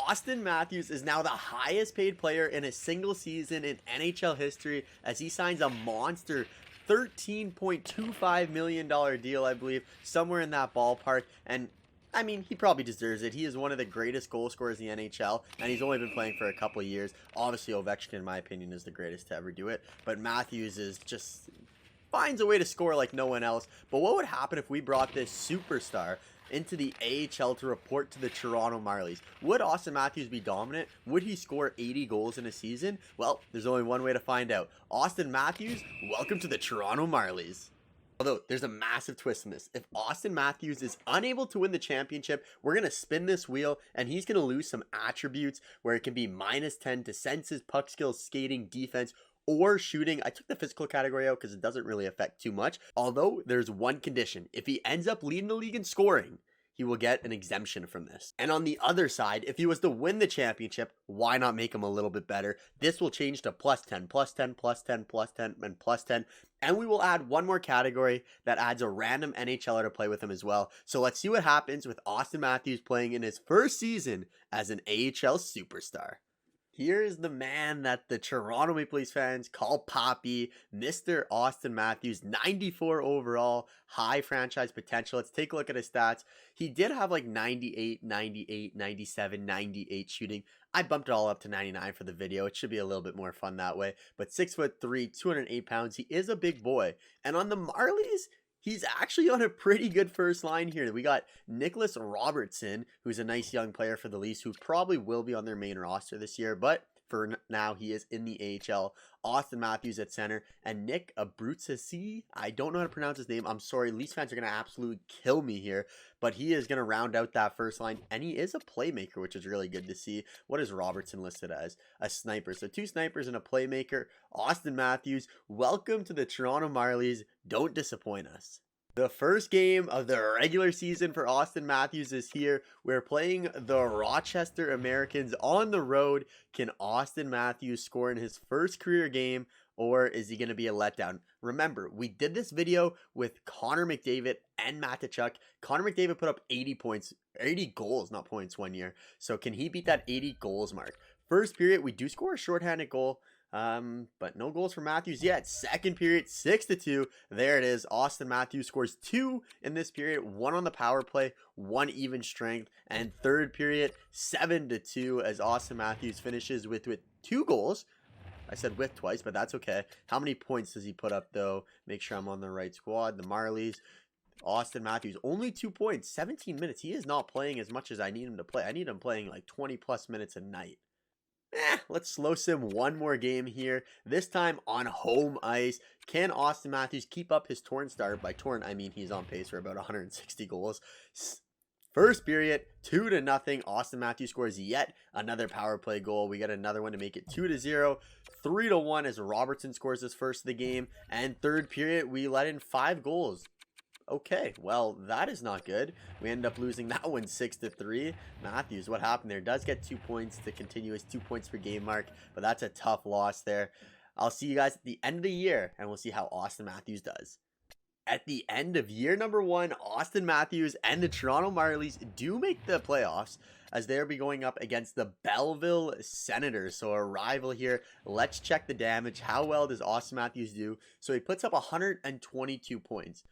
Auston Matthews is now the highest paid player in a single season in NHL history as he signs a monster $13.25 million deal, I believe, somewhere in that ballpark. And I mean, he probably deserves it. He is one of the greatest goal scorers in the NHL, and he's only been playing for a couple of years. Obviously, Ovechkin, in my opinion, is the greatest to ever do it. But Matthews is just finds a way to score like no one else. But what would happen if we brought this superstar into the AHL to report to the Toronto Marlies? Would Auston Matthews be dominant? Would he score 80 goals in a season? Well, there's only one way to find out. Auston Matthews, welcome to the Toronto Marlies. Although, there's a massive twist in this. If Auston Matthews is unable to win the championship, we're going to spin this wheel, and he's going to lose some attributes where it can be -10 to senses, puck skills, skating, defense, or shooting. I took the physical category out because it doesn't really affect too much. Although, there's one condition. If he ends up leading the league in scoring, he will get an exemption from this. And on the other side, if he was to win the championship, why not make him a little bit better? This will change to +10, +10, +10, +10, and +10. And we will add one more category that adds a random NHLer to play with him as well. So let's see what happens with Auston Matthews playing in his first season as an AHL superstar. Here is the man that the Toronto Maple Leafs fans call Poppy, Mr. Auston Matthews, 94 overall, high franchise potential. Let's take a look at his stats. He did have like 98, 98, 97, 98 shooting. I bumped it all up to 99 for the video. It should be a little bit more fun that way. But 6'3", 208 pounds. He is a big boy. And on the Marlies, he's actually on a pretty good first line here. We got Nicholas Robertson, who's a nice young player for the Leafs, who probably will be on their main roster this year, but for now, he is in the AHL. Auston Matthews at center, and Nick Abruzzese. I don't know how to pronounce his name. I'm sorry. Leafs fans are going to absolutely kill me here, but he is going to round out that first line, and he is a playmaker, which is really good to see. What is Robertson listed as? A sniper. So 2 snipers and a playmaker. Auston Matthews, welcome to the Toronto Marlies. Don't disappoint us. The first game of the regular season for Auston Matthews is here. We're playing the Rochester Americans on the road. Can Auston Matthews score in his first career game, or is he going to be a letdown? Remember, we did this video with Connor McDavid and Matt Tkachuk. Connor McDavid put up 80 points, 80 goals, not points, one year. So can he beat that 80 goals mark? First period, we do score a shorthanded goal. But no goals for Matthews yet. Second period, 6-2. There it is. Auston Matthews scores 2 in this period, 1 on the power play, 1 even strength. And third period, 7-2 as Auston Matthews finishes with 2 goals. I said with twice, but that's okay. How many points does he put up though? Make sure I'm on the right squad. The Marlies. Auston Matthews, only 2 points, 17 minutes. He is not playing as much as I need him to play. I need him playing like 20 plus minutes a night. Let's slow sim one more game here, this time on home ice. Can Auston Matthews keep up his torn start? By torn, I mean he's on pace for about 160 goals. First period, 2-0. Auston Matthews scores yet another power play goal. We got another one to make it 2-0. 3-1 as Robertson scores his first of the game. And third period, we let in 5 goals. Okay, well, that is not good. We end up losing that one 6-3. Matthews, what happened there? Does get 2 points to continue his 2 points per game mark, but that's a tough loss there. I'll see you guys at the end of the year, and we'll see how Auston Matthews does. At the end of year number 1, Auston Matthews and the Toronto Marlies do make the playoffs as they'll be going up against the Belleville Senators. So a rival here. Let's check the damage. How well does Auston Matthews do? So he puts up 122 points.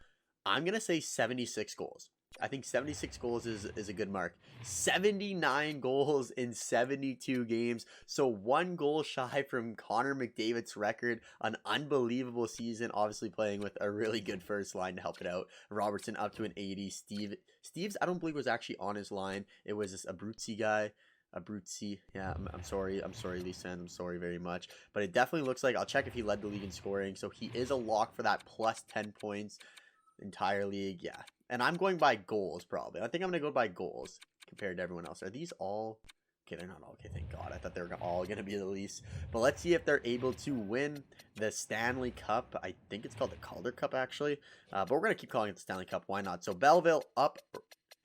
I'm going to say 76 goals. I think 76 goals is a good mark. 79 goals in 72 games. So 1 goal shy from Connor McDavid's record. An unbelievable season. Obviously playing with a really good first line to help it out. Robertson up to an 80. Steve's, I don't believe, was actually on his line. It was this Abruzzi guy. Abruzzi. Yeah, I'm sorry. I'm sorry, Lisa. I'm sorry very much. But it definitely looks like, I'll check if he led the league in scoring. So he is a lock for that plus 10 points. Entire league, yeah. And I'm going by goals, probably. I think I'm going to go by goals compared to everyone else. Are these all... Okay, they're not all. Okay, thank God. I thought they were all going to be the Leafs. But let's see if they're able to win the Stanley Cup. I think it's called the Calder Cup, actually. But we're going to keep calling it the Stanley Cup. Why not? So Belleville up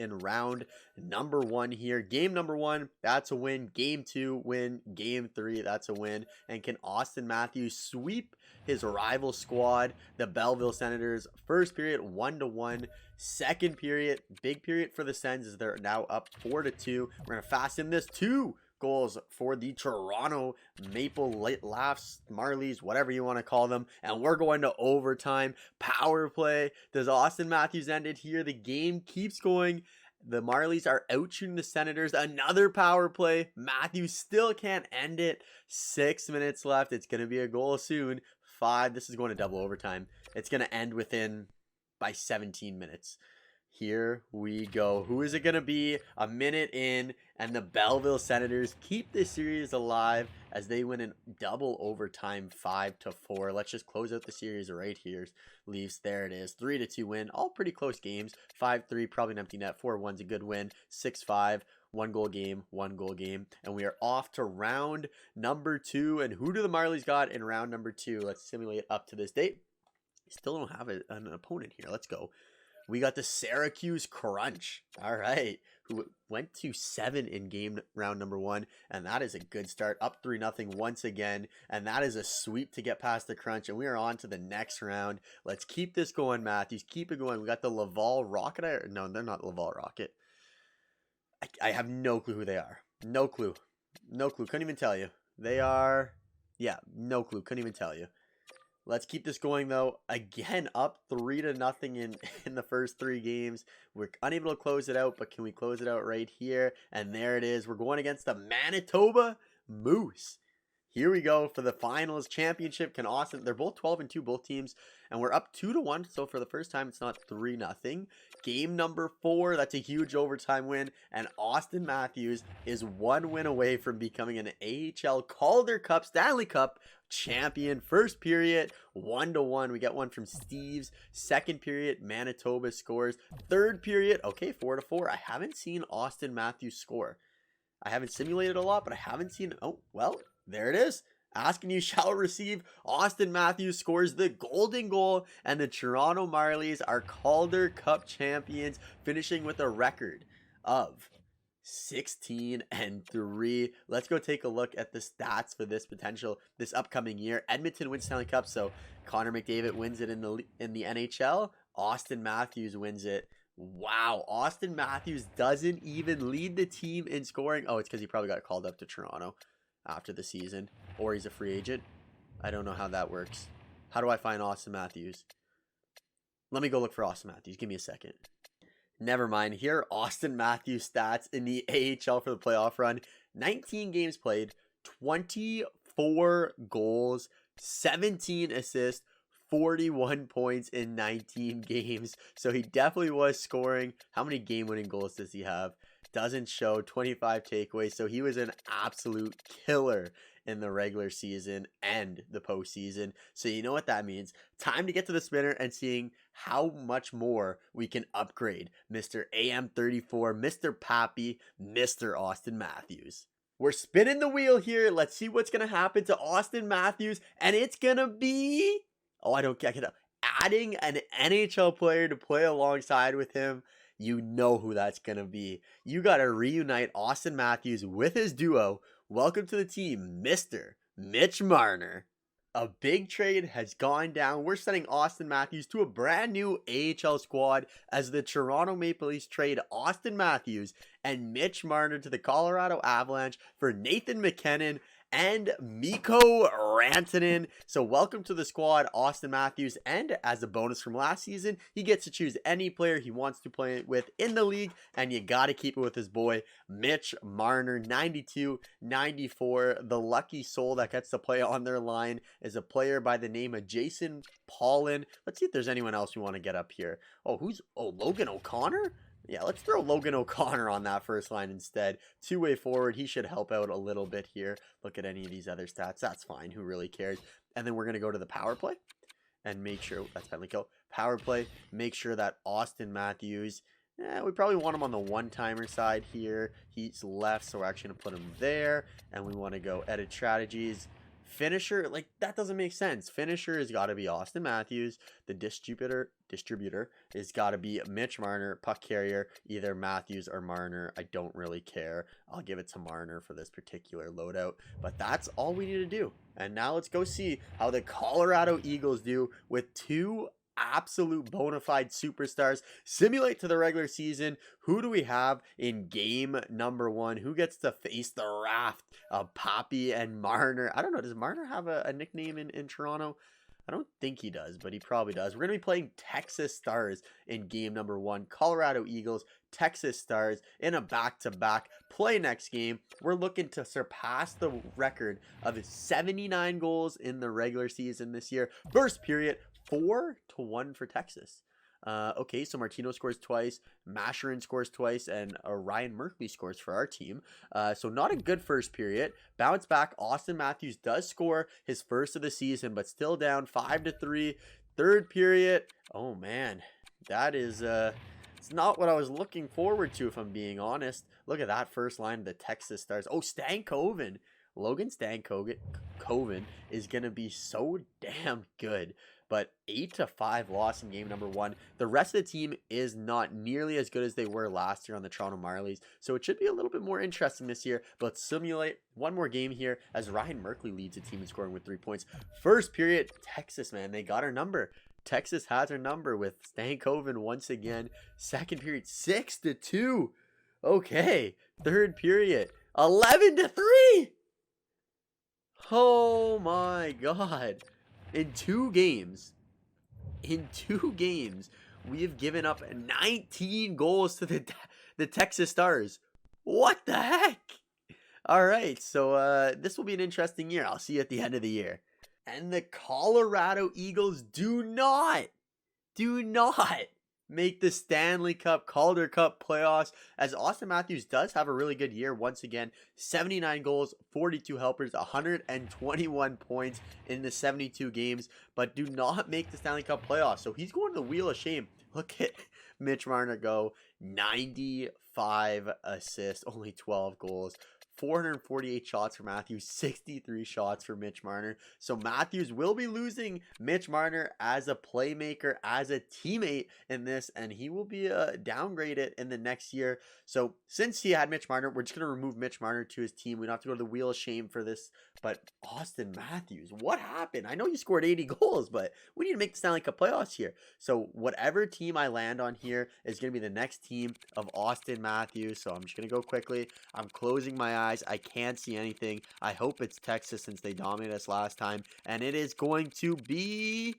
in round number 1 here. Game number 1, that's a win. Game 2, win. Game 3, that's a win. And can Auston Matthews sweep his rival squad, the Belleville Senators? First period, 1-1. Second period, big period for the Sens as they're now up 4-2. We're going to fasten this 2 goals for the Toronto Maple Leafs, Marlies, whatever you want to call them, and we're going to overtime. Power play. Does Auston Matthews end it here? The game keeps going. The Marlies are out shooting the Senators. Another power play. Matthews still can't end it. 6 minutes left. It's going to be a goal soon. 5. This is going to double overtime. It's going to end by 17 minutes. Here we go. Who is it going to be? A minute in, and the Belleville Senators keep this series alive as they win in double overtime 5-4. Let's just close out the series right here. Leafs, there it is. 3-2 win. All pretty close games. 5-3, probably an empty net. 4-1's a good win. 6-5, 1-goal game, 1-goal game. And we are off to round number 2. And who do the Marlies got in round number 2? Let's simulate up to this date. Still don't have an opponent here. Let's go. We got the Syracuse Crunch, all right, who went to 7 in round number 1, and that is a good start. Up 3-0 once again, and that is a sweep to get past the Crunch, and we are on to the next round. Let's keep this going, Matthews. Keep it going. We got the Laval Rocket. No, they're not Laval Rocket. I have no clue who they are. No clue. No clue. Couldn't even tell you. They are, yeah, no clue. Couldn't even tell you. Let's keep this going, though. Again, up 3-0 in the first 3 games. We're unable to close it out, but can we close it out right here? And there it is. We're going against the Manitoba Moose. Here we go for the finals championship. Can Austin? They're both 12-2, both teams, and we're up 2-1. So for the first time, it's not 3-0. Game number 4. That's a huge overtime win, and Auston Matthews is 1 win away from becoming an AHL Calder Cup, Stanley Cup champion. First period, 1-1. We get one from Steves. Second period, Manitoba scores. Third period, okay, 4-4. I haven't seen Auston Matthews score. I haven't simulated a lot, but I haven't seen. Oh, well. There it is. Ask and you shall receive. Auston Matthews scores the golden goal, and the Toronto Marlies are Calder Cup champions, finishing with a record of 16-3. Let's go take a look at the stats for this upcoming year. Edmonton wins Stanley Cup, so Connor McDavid wins it in the NHL. Auston Matthews wins it. Wow, Auston Matthews doesn't even lead the team in scoring. Oh, it's because he probably got called up to Toronto after the season, or he's a free agent. I don't know how that works. How do I find Auston Matthews? Let me go look for Auston Matthews. Give me a second. Never mind. Here are Auston Matthews stats in the AHL for the playoff run. 19 games played, 24 goals, 17 assists, 41 points in 19 games. So he definitely was scoring. How many game-winning goals does he have? Doesn't show. 25 takeaways. So he was an absolute killer in the regular season and the postseason. So you know what that means. Time to get to the spinner and seeing how much more we can upgrade Mr. AM34, Mr. Pappy, Mr. Auston Matthews. We're spinning the wheel here. Let's see what's going to happen to Auston Matthews. And it's going to be... Oh, I get it. Adding an NHL player to play alongside with him. You know who that's going to be. You got to reunite Auston Matthews with his duo. Welcome to the team, Mr. Mitch Marner. A big trade has gone down. We're sending Auston Matthews to a brand new AHL squad as the Toronto Maple Leafs trade Auston Matthews and Mitch Marner to the Colorado Avalanche for Nathan MacKinnon and Mikko Rantanen. So welcome to the squad, Auston Matthews. And as a bonus from last season, he gets to choose any player he wants to play with in the league. And you got to keep it with his boy, Mitch Marner, 92-94. The lucky soul that gets to play on their line is a player by the name of Jason Paulin. Let's see if there's anyone else we want to get up here. Oh, Logan O'Connor? Yeah, let's throw Logan O'Connor on that first line instead. Two-way forward. He should help out a little bit here. Look at any of these other stats. That's fine. Who really cares? And then we're going to go to the power play and make sure that's penalty kill. Power play. Make sure that Auston Matthews, we probably want him on the one-timer side here. He's left, so we're actually going to put him there. And we want to go edit strategies, Finisher, like, that doesn't make sense. Finisher has got to be Auston Matthews. The distributor has got to be Mitch Marner. Puck carrier, either Matthews or Marner. I don't really care. I'll give it to Marner for this particular loadout. But that's all we need to do. And now let's go see how the Colorado Eagles do with two absolute bona fide superstars. Simulate to the regular season. Who do we have in game number 1? Who gets to face the raft of Papi and Marner? I don't know. Does Marner have a nickname in Toronto? I don't think he does, but he probably does. We're going to be playing Texas Stars in game number 1. Colorado Eagles, Texas Stars in a back-to-back. Play next game. We're looking to surpass the record of 79 goals in the regular season this year. First period, 4-1 for Texas. Okay, so Martino scores twice, Masherin scores twice, and Ryan Merkley scores for our team. So not a good first period. Bounce back. Auston Matthews does score his first of the season, but still down 5-3. Third period. Oh man, that is it's not what I was looking forward to, if I'm being honest. Look at that first line of the Texas Stars. Oh, Stankoven. Logan Stankoven is going to be so damn good. But 8-5 loss in game number 1. The rest of the team is not nearly as good as they were last year on the Toronto Marlies. So it should be a little bit more interesting this year. But let's simulate one more game here as Ryan Merkley leads the team in scoring with 3 points. First period, Texas, man, they got our number. Texas has our number with Stankoven once again. Second period, 6-2. Okay. Third period, 11-3. Oh my God. In two games, we have given up 19 goals to the Texas Stars. What the heck? All right, so this will be an interesting year. I'll see you at the end of the year. And the Colorado Eagles do not make the Stanley Cup, Calder Cup playoffs, as Auston Matthews does have a really good year once again. 79 goals, 42 helpers, 121 points in the 72 games, but do not make the Stanley Cup playoffs. So he's going to the wheel of shame. Look at Mitch Marner go. 95 assists, only 12 goals. 448 shots for Matthews, 63 shots for Mitch Marner. So Matthews will be losing Mitch Marner as a playmaker, as a teammate in this, and he will be downgraded in the next year. So since he had Mitch Marner, we're just going to remove Mitch Marner to his team. We don't have to go to the wheel of shame for this. But Auston Matthews, what happened? I know you scored 80 goals, but we need to make the Stanley Cup playoffs here. So whatever team I land on here is going to be the next team of Auston Matthews. So I'm just going to go quickly. I'm closing my eyes. I can't see anything. I hope it's Texas since they dominated us last time. And it is going to be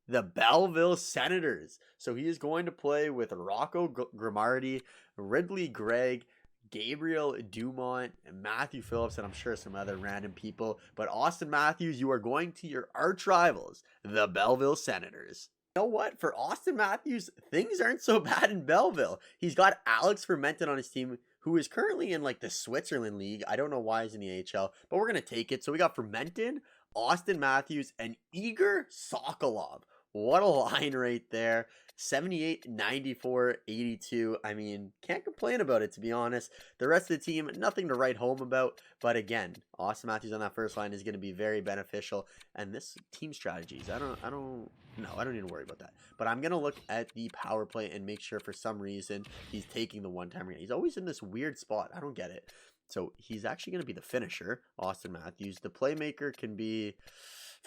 the Belleville Senators. So he is going to play with Rocco Grimaldi, Ridley Gregg, Gabriel Dumont, and Matthew Phillips, and I'm sure some other random people. But Auston Matthews, you are going to your arch rivals, the Belleville Senators. You know what? For Auston Matthews, things aren't so bad in Belleville. He's got Alex Fermenton on his team, who is currently in like the Switzerland League. I don't know why he's in the AHL, but we're going to take it. So we got Fermenton, Auston Matthews, and Igor Sokolov. What a line right there. 78, 94, 82. I mean, can't complain about it, to be honest. The rest of the team, nothing to write home about. But again, Auston Matthews on that first line is going to be very beneficial. And this team strategies, I don't need to worry about that. But I'm going to look at the power play and make sure for some reason he's taking the one-timer. He's always in this weird spot. I don't get it. So he's actually going to be the finisher, Auston Matthews. The playmaker can be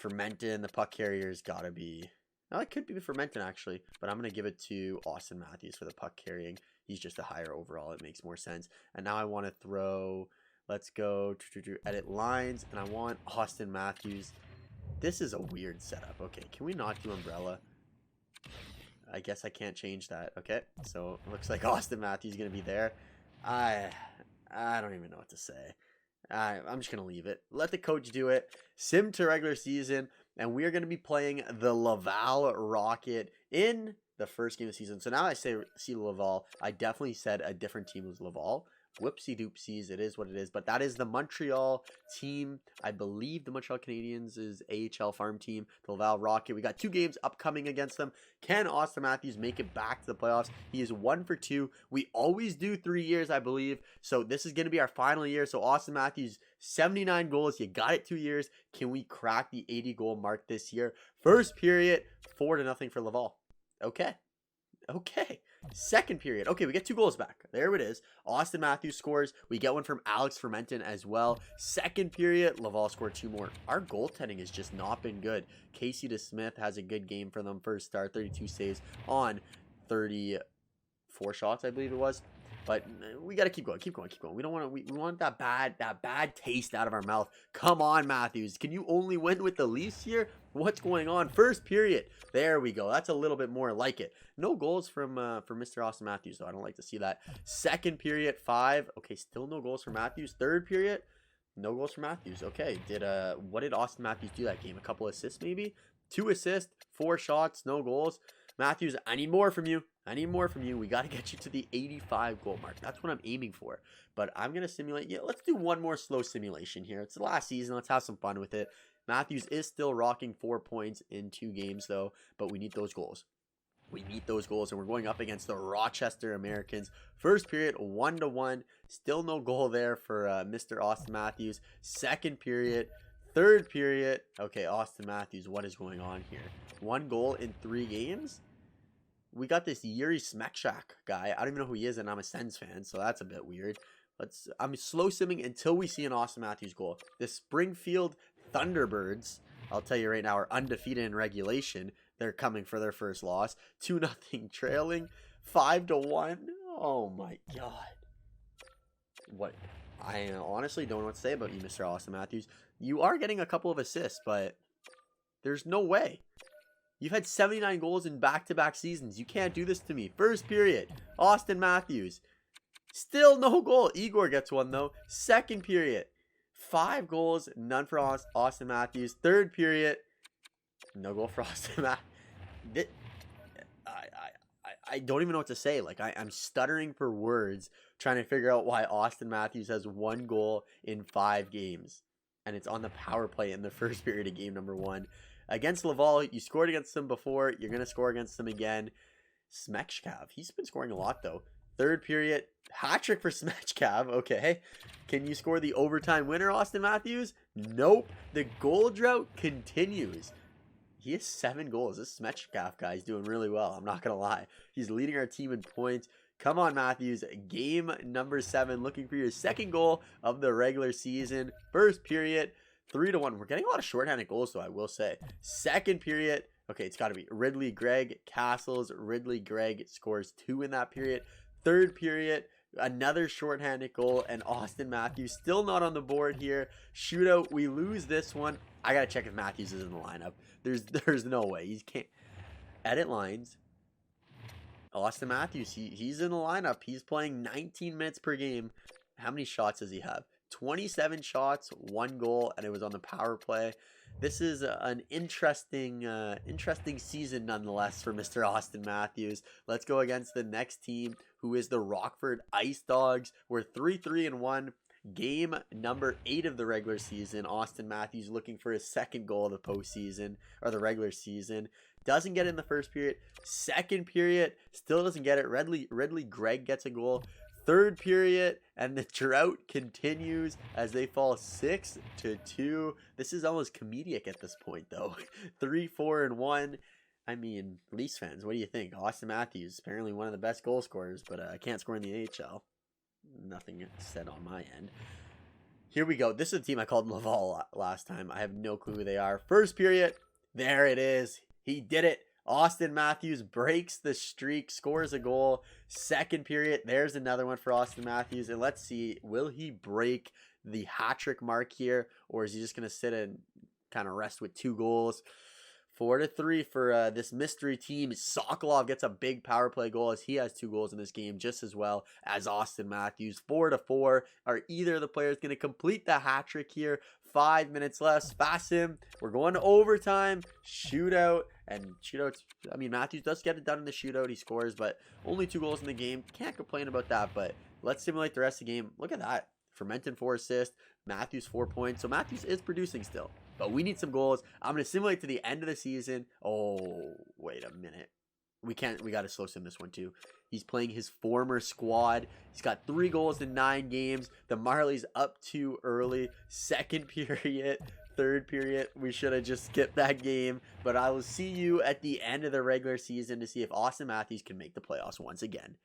Fermenton. The puck carrier's got to be... Now, it could be Fermenton, actually, but I'm going to give it to Auston Matthews for the puck carrying. He's just a higher overall. It makes more sense. And now I want to throw, let's go to edit lines, and I want Auston Matthews. This is a weird setup. Okay, can we not do umbrella? I guess I can't change that. Okay, so it looks like Auston Matthews is going to be there. I don't even know what to say. I'm just going to leave it. Let the coach do it. Sim to regular season. And we are going to be playing the Laval Rocket in the first game of the season. So now I see Laval. I definitely said a different team was Laval. Whoopsie doopsies, it is what it is. But that is the Montreal team. I believe the Montreal Canadiens is AHL farm team, the Laval Rocket. We got 2 games upcoming against them. Can Auston Matthews make it back to the playoffs? He is 1 for 2. We always do 3 years, I believe. So this is going to be our final year. So Auston Matthews, 79 goals. You got it 2 years. Can we crack the 80 goal mark this year? First period, 4-0 for Laval. Okay. Second period. Okay, we get 2 goals back. There it is. Auston Matthews scores. We get one from Alex Fermenton as well. Second period, Laval scored 2 more. Our goaltending has just not been good. Casey DeSmith has a good game for them. First start, 32 saves on 34 shots, I believe it was. But we got to keep going. We don't want to. We want that bad taste out of our mouth. Come on, Matthews. Can you only win with the Leafs here? What's going on? First period. There we go. That's a little bit more like it. No goals from Mr. Auston Matthews, though. I don't like to see that. Second period, 5. Okay, still no goals for Matthews. Third period, no goals for Matthews. Okay, what did Auston Matthews do that game? A couple assists, maybe? 2 assists, 4 shots, no goals. Matthews, I need more from you. We got to get you to the 85 goal mark. That's what I'm aiming for. But I'm going to simulate. Yeah, let's do one more slow simulation here. It's the last season. Let's have some fun with it. Matthews is still rocking 4 points in 2 games, though. But we need those goals. And we're going up against the Rochester Americans. First period, 1-1. Still no goal there for Mr. Auston Matthews. Second period. Third period. Okay, Auston Matthews, what is going on here? 1 goal in 3 games? We got this Yuri Smekshak guy. I don't even know who he is, and I'm a Sens fan, so that's a bit weird. I'm slow simming until we see an Auston Matthews goal. The Springfield Thunderbirds, I'll tell you right now, are undefeated in regulation. They're coming for their first loss. 2-0 trailing. 5-1. Oh my God. What? I honestly don't know what to say about you, Mr. Auston Matthews. You are getting a couple of assists, but there's no way. You've had 79 goals in back-to-back seasons. You can't do this to me. First period, Auston Matthews. Still no goal. Igor gets one, though. Second period, 5 goals, none for Auston Matthews. Third period, no goal for Auston Matthews. I don't even know what to say. Like, I'm stuttering for words trying to figure out why Auston Matthews has 1 goal in 5 games. And it's on the power play in the first period of game number 1. Against Laval, you scored against them before. You're going to score against them again. Smechkav, he's been scoring a lot, though. Third period, hat-trick for Smechkav. Okay. Can you score the overtime winner, Auston Matthews? Nope. The goal drought continues. He has 7 goals. This Smechkav guy is doing really well. I'm not going to lie. He's leading our team in points. Come on, Matthews. Game number 7. Looking for your 2nd goal of the regular season. First period. 3-1. We're getting a lot of shorthanded goals, though, I will say. Second period. Okay, it's got to be Ridley, Gregg, Castles. Ridley, Gregg scores 2 in that period. Third period, another shorthanded goal, and Auston Matthews still not on the board here. Shootout. We lose this one. I got to check if Matthews is in the lineup. There's no way. He can't. Edit lines. Auston Matthews, he's in the lineup. He's playing 19 minutes per game. How many shots does he have? 27 shots, 1 goal, and it was on the power play. This is an interesting season nonetheless for Mr. Auston Matthews. Let's go against the next team, who is the Rockford Ice Dogs. We're 3-1. Game number 8 of the regular season. Auston Matthews looking for his 2nd goal of the postseason, or the regular season. Doesn't get it in the first period. Second period, still doesn't get it. Ridley Gregg gets a goal. Third period, and the drought continues as they fall 6-2. This is almost comedic at this point, though. 3-4-1. I mean, Leafs fans, what do you think? Auston Matthews, apparently one of the best goal scorers, but can't score in the AHL. Nothing said on my end. Here we go. This is the team I called Laval last time. I have no clue who they are. First period, there it is. He did it. Auston Matthews breaks the streak, scores a goal. Second period, there's another one for Auston Matthews. And let's see, will he break the hat-trick mark here? Or is he just going to sit and kind of rest with 2 goals? 4-3 for this mystery team. Sokolov gets a big power play goal as he has 2 goals in this game just as well as Auston Matthews. 4-4. Are either of the players going to complete the hat-trick here? 5 minutes left. Spasm. We're going to overtime. Shootout. And shootouts, I mean, Matthews does get it done in the shootout. He scores, but only 2 goals in the game. Can't complain about that, but let's simulate the rest of the game. Look at that. Fermenton 4 assists, Matthews 4 points. So Matthews is producing still, but we need some goals. I'm going to simulate to the end of the season. Oh, wait a minute. We got to slow sim this one too. He's playing his former squad. He's got 3 goals in 9 games. The Marlies up too early. Second period, third period. We should have just skipped that game. But I will see you at the end of the regular season to see if Auston Matthews can make the playoffs once again.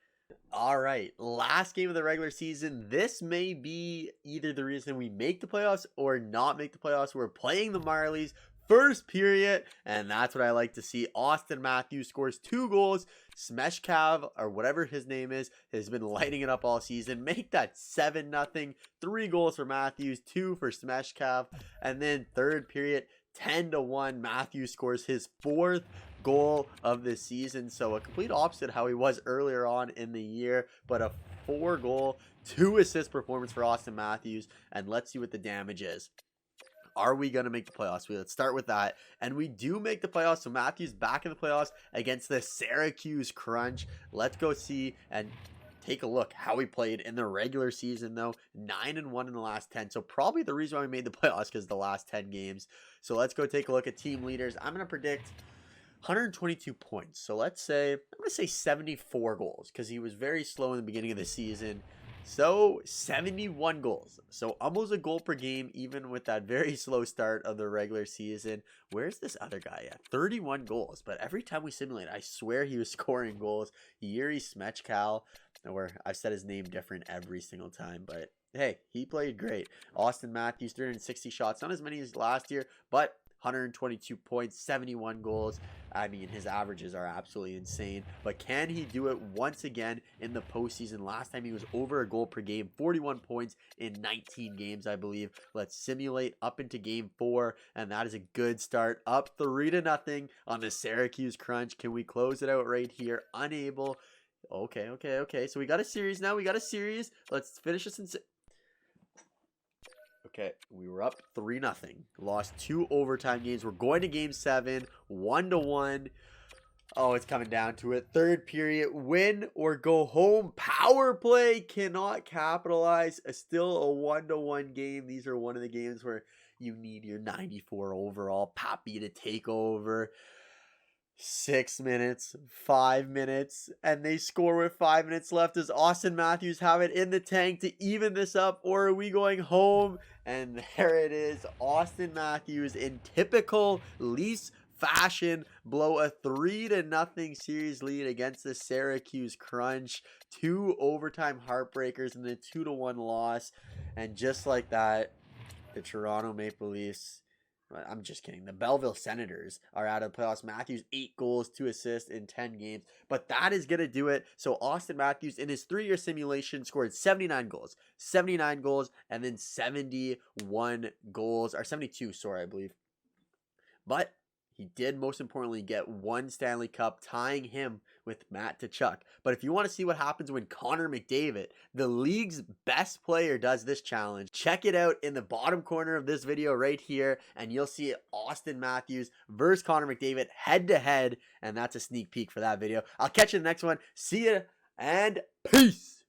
All right, last game of the regular season. This may be either the reason we make the playoffs or not make the playoffs. We're playing the Marlies. First period, and that's what I like to see. Auston Matthews scores 2 goals. Smeshkav, or whatever his name is, has been lighting it up all season. Make that 7-0. 3 goals for Matthews, 2 for Smeshkav. And then third period, 10-1. Matthews scores his 4th goal of the season. So a complete opposite how he was earlier on in the year, but a 4-goal, 2-assist performance for Auston Matthews. And let's see what the damage is. Are we going to make the playoffs? Let's start with that. And we do make the playoffs. So Matthews back in the playoffs against the Syracuse Crunch. Let's go see and take a look how he played in the regular season, though. 9-1 in the last 10. So probably the reason why we made the playoffs because the last 10 games. So let's go take a look at team leaders. I'm going to predict 122 points. So let's say, I'm going to say 74 goals because he was very slow in the beginning of the season. So 71 goals. So almost a goal per game, even with that very slow start of the regular season. Where's this other guy at? 31 goals. But every time we simulate, I swear he was scoring goals. Yuri Smechkal, or I've said his name different every single time, but hey, he played great. Auston Matthews, 360 shots, not as many as last year, but 122 points, 71 goals. I mean, his averages are absolutely insane. But can he do it once again in the postseason? Last time he was over a goal per game, 41 points in 19 games, I believe. Let's simulate up into game 4, and that is a good start. Up 3-0 on the Syracuse Crunch. Can we close it out right here? Unable. Okay. So we got a series now. We got a series. Let's finish this in... Okay, we were up 3-0. Lost 2 overtime games. We're going to game 7, 1-1. Oh, it's coming down to it. Third period, win or go home. Power play cannot capitalize. Still a 1-1 game. These are one of the games where you need your 94 overall Pappy to take over. 6 minutes, 5 minutes, and they score with 5 minutes left. Does Auston Matthews have it in the tank to even this up, or are we going home? And there it is. Auston Matthews in typical Leafs fashion blow a 3-0 series lead against the Syracuse Crunch. 2 overtime heartbreakers and a 2-1 loss. And just like that, the Toronto Maple Leafs, I'm just kidding, the Belleville Senators are out of the playoffs. Matthews, 8 goals, 2 assists in 10 games. But that is going to do it. So Auston Matthews, in his 3-year simulation, scored 79 goals, and then 71 goals, or 72, sorry, I believe. But he did, most importantly, get 1 Stanley Cup, tying him with Matt Tkachuk. But if you want to see what happens when Connor McDavid, the league's best player, does this challenge, check it out in the bottom corner of this video right here, and you'll see Auston Matthews versus Connor McDavid head-to-head, and that's a sneak peek for that video. I'll catch you in the next one. See ya, and peace!